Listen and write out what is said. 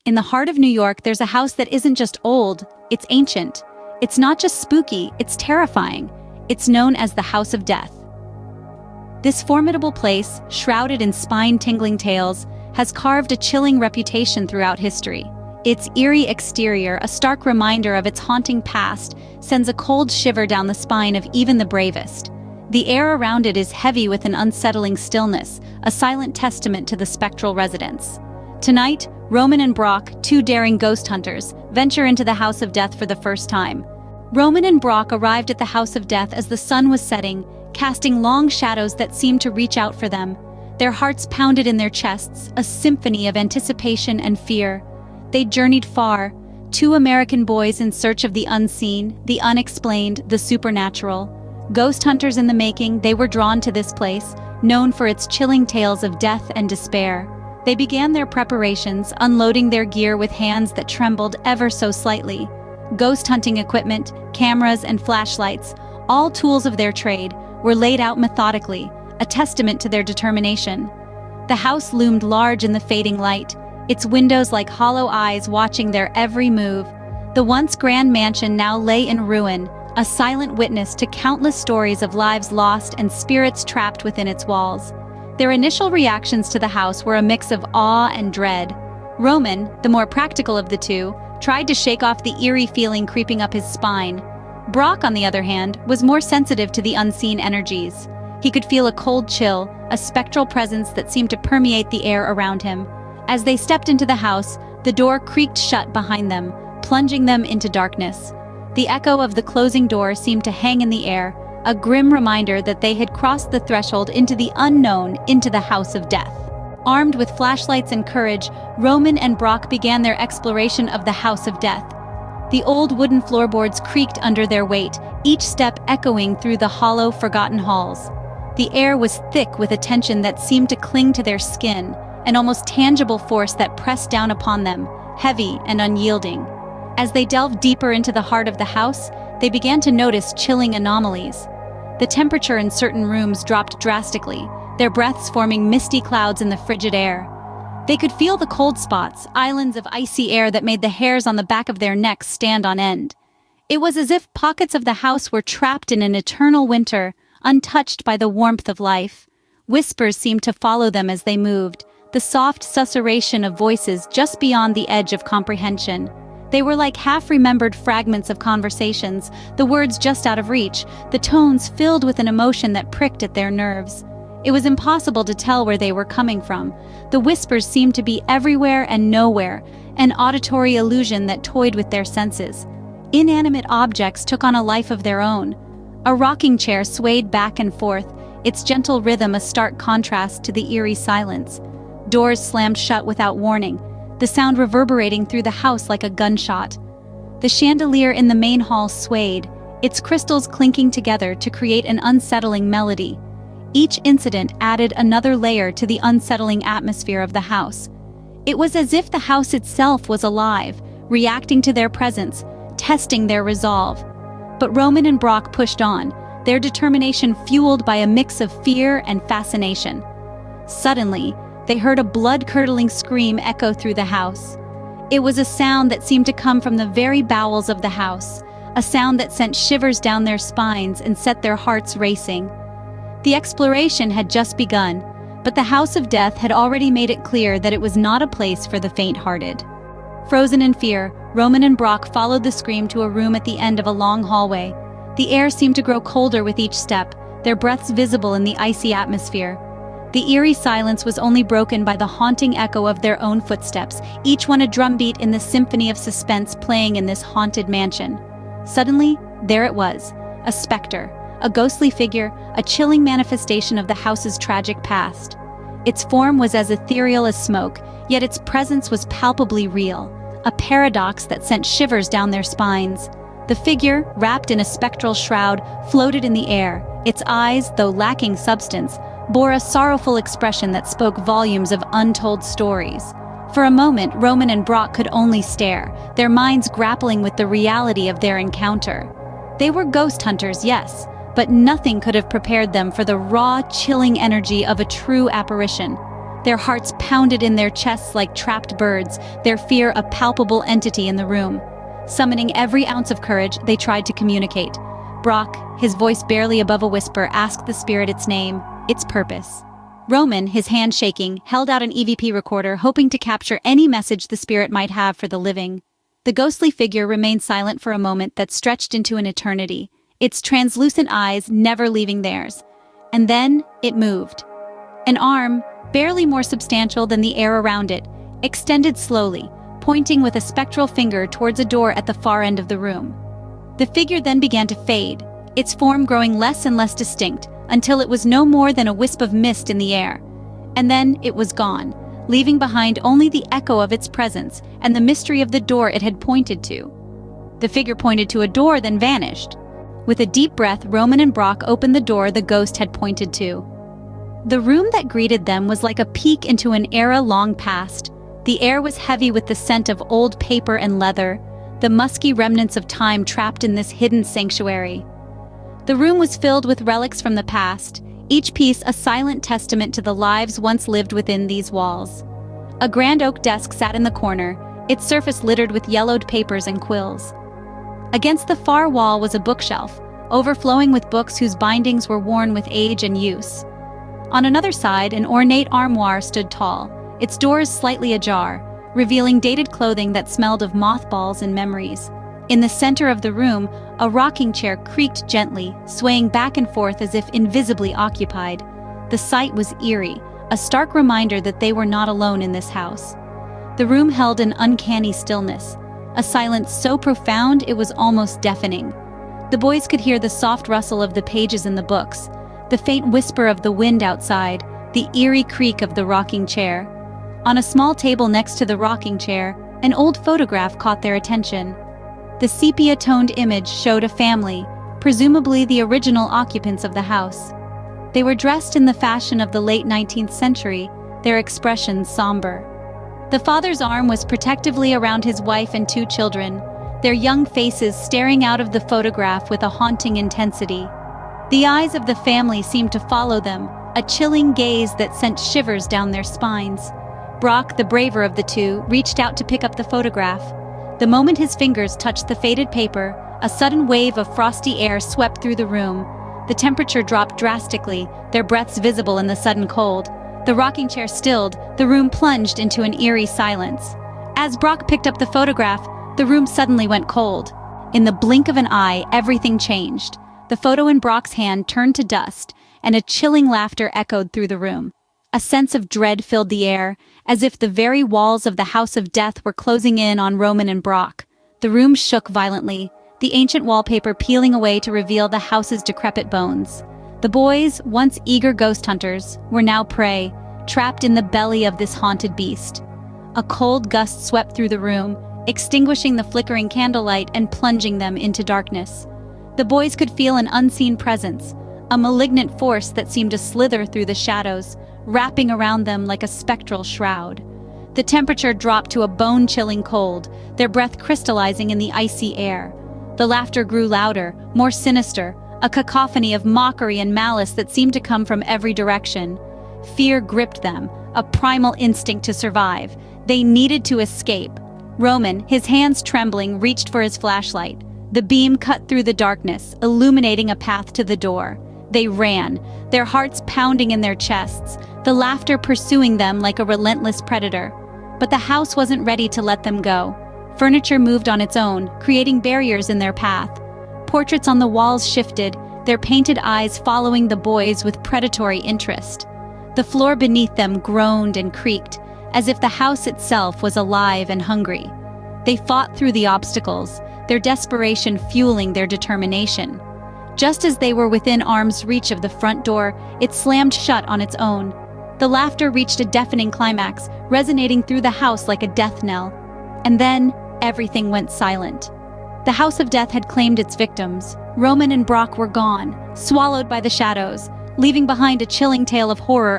In the heart of New York, there's a house that isn't just old, it's ancient. It's not just spooky, it's terrifying. It's known as the House of Death. This formidable place, shrouded in spine-tingling tales, has carved a chilling reputation throughout history. Its eerie exterior, a stark reminder of its haunting past, sends a cold shiver down the spine of even the bravest. The air around it is heavy with an unsettling stillness, a silent testament to the spectral residents. Tonight, Roman and Brock, two daring ghost hunters, venture into the House of Death for the first time. Roman and Brock arrived at the House of Death as the sun was setting, casting long shadows that seemed to reach out for them. Their hearts pounded in their chests, a symphony of anticipation and fear. They journeyed far, two American boys in search of the unseen, the unexplained, the supernatural. Ghost hunters in the making, they were drawn to this place, known for its chilling tales of death and despair. They began their preparations, unloading their gear with hands that trembled ever so slightly. Ghost hunting equipment, cameras, and flashlights, all tools of their trade, were laid out methodically, a testament to their determination. The house loomed large in the fading light, its windows like hollow eyes watching their every move. The once grand mansion now lay in ruin, a silent witness to countless stories of lives lost and spirits trapped within its walls. Their initial reactions to the house were a mix of awe and dread. Roman, the more practical of the two, tried to shake off the eerie feeling creeping up his spine. Brock, on the other hand, was more sensitive to the unseen energies. He could feel a cold chill, a spectral presence that seemed to permeate the air around him. As they stepped into the house, the door creaked shut behind them, plunging them into darkness. The echo of the closing door seemed to hang in the air, a grim reminder that they had crossed the threshold into the unknown, into the House of Death. Armed with flashlights and courage, Roman and Brock began their exploration of the House of Death. The old wooden floorboards creaked under their weight, each step echoing through the hollow, forgotten halls. The air was thick with a tension that seemed to cling to their skin, an almost tangible force that pressed down upon them, heavy and unyielding. As they delved deeper into the heart of the house, they began to notice chilling anomalies. The temperature in certain rooms dropped drastically, their breaths forming misty clouds in the frigid air. They could feel the cold spots, islands of icy air that made the hairs on the back of their necks stand on end. It was as if pockets of the house were trapped in an eternal winter, untouched by the warmth of life. Whispers seemed to follow them as they moved, the soft susurration of voices just beyond the edge of comprehension. They were like half-remembered fragments of conversations, the words just out of reach, the tones filled with an emotion that pricked at their nerves. It was impossible to tell where they were coming from. The whispers seemed to be everywhere and nowhere, an auditory illusion that toyed with their senses. Inanimate objects took on a life of their own. A rocking chair swayed back and forth, its gentle rhythm a stark contrast to the eerie silence. Doors slammed shut without warning, the sound reverberating through the house like a gunshot. The chandelier in the main hall swayed, its crystals clinking together to create an unsettling melody. Each incident added another layer to the unsettling atmosphere of the house. It was as if the house itself was alive, reacting to their presence, testing their resolve. But Roman and Brock pushed on, their determination fueled by a mix of fear and fascination. Suddenly, they heard a blood-curdling scream echo through the house. It was a sound that seemed to come from the very bowels of the house, a sound that sent shivers down their spines and set their hearts racing. The exploration had just begun, but the House of Death had already made it clear that it was not a place for the faint-hearted. Frozen in fear, Roman and Brock followed the scream to a room at the end of a long hallway. The air seemed to grow colder with each step, their breaths visible in the icy atmosphere. The eerie silence was only broken by the haunting echo of their own footsteps, each one a drumbeat in the symphony of suspense playing in this haunted mansion. Suddenly, there it was, a specter, a ghostly figure, a chilling manifestation of the house's tragic past. Its form was as ethereal as smoke, yet its presence was palpably real, a paradox that sent shivers down their spines. The figure, wrapped in a spectral shroud, floated in the air. Its eyes, though lacking substance, bore a sorrowful expression that spoke volumes of untold stories. For a moment, Roman and Brock could only stare, their minds grappling with the reality of their encounter. They were ghost hunters, yes, but nothing could have prepared them for the raw, chilling energy of a true apparition. Their hearts pounded in their chests like trapped birds, their fear a palpable entity in the room. Summoning every ounce of courage, they tried to communicate. Brock, his voice barely above a whisper, asked the spirit its name, its purpose. Roman, his hand shaking, held out an EVP recorder, hoping to capture any message the spirit might have for the living. The ghostly figure remained silent for a moment that stretched into an eternity, its translucent eyes never leaving theirs. And then it moved. An arm, barely more substantial than the air around it, extended slowly, pointing with a spectral finger towards a door at the far end of the room. The figure then began to fade, its form growing less and less distinct, until it was no more than a wisp of mist in the air. And then it was gone, leaving behind only the echo of its presence and the mystery of the door it had pointed to. The figure pointed to a door, then vanished. With a deep breath, Roman and Brock opened the door the ghost had pointed to. The room that greeted them was like a peek into an era long past. The air was heavy with the scent of old paper and leather, the musky remnants of time trapped in this hidden sanctuary. The room was filled with relics from the past, each piece a silent testament to the lives once lived within these walls. A grand oak desk sat in the corner, its surface littered with yellowed papers and quills. Against the far wall was a bookshelf, overflowing with books whose bindings were worn with age and use. On another side, an ornate armoire stood tall, its doors slightly ajar, revealing dated clothing that smelled of mothballs and memories. In the center of the room, a rocking chair creaked gently, swaying back and forth as if invisibly occupied. The sight was eerie, a stark reminder that they were not alone in this house. The room held an uncanny stillness, a silence so profound it was almost deafening. The boys could hear the soft rustle of the pages in the books, the faint whisper of the wind outside, the eerie creak of the rocking chair. On a small table next to the rocking chair, an old photograph caught their attention. The sepia-toned image showed a family, presumably the original occupants of the house. They were dressed in the fashion of the late 19th century, their expressions somber. The father's arm was protectively around his wife and two children, their young faces staring out of the photograph with a haunting intensity. The eyes of the family seemed to follow them, a chilling gaze that sent shivers down their spines. Brock, the braver of the two, reached out to pick up the photograph. The moment his fingers touched the faded paper, a sudden wave of frosty air swept through the room. The temperature dropped drastically, their breaths visible in the sudden cold. The rocking chair stilled, the room plunged into an eerie silence. As Brock picked up the photograph, the room suddenly went cold. In the blink of an eye, everything changed. The photo in Brock's hand turned to dust, and a chilling laughter echoed through the room. A sense of dread filled the air, as if the very walls of the House of Death were closing in on Roman and Brock. The room shook violently, the ancient wallpaper peeling away to reveal the house's decrepit bones. The boys, once eager ghost hunters, were now prey, trapped in the belly of this haunted beast. A cold gust swept through the room, extinguishing the flickering candlelight and plunging them into darkness. The boys could feel an unseen presence, a malignant force that seemed to slither through the shadows, wrapping around them like a spectral shroud. The temperature dropped to a bone-chilling cold, their breath crystallizing in the icy air. The laughter grew louder, more sinister, a cacophony of mockery and malice that seemed to come from every direction. Fear gripped them, a primal instinct to survive. They needed to escape. Roman, his hands trembling, reached for his flashlight. The beam cut through the darkness, illuminating a path to the door. They ran, their hearts pounding in their chests, the laughter pursuing them like a relentless predator. But the house wasn't ready to let them go. Furniture moved on its own, creating barriers in their path. Portraits on the walls shifted, their painted eyes following the boys with predatory interest. The floor beneath them groaned and creaked, as if the house itself was alive and hungry. They fought through the obstacles, their desperation fueling their determination. Just as they were within arm's reach of the front door, it slammed shut on its own. The laughter reached a deafening climax, resonating through the house like a death knell. And then, everything went silent. The House of Death had claimed its victims. Roman and Brock were gone, swallowed by the shadows, leaving behind a chilling tale of horror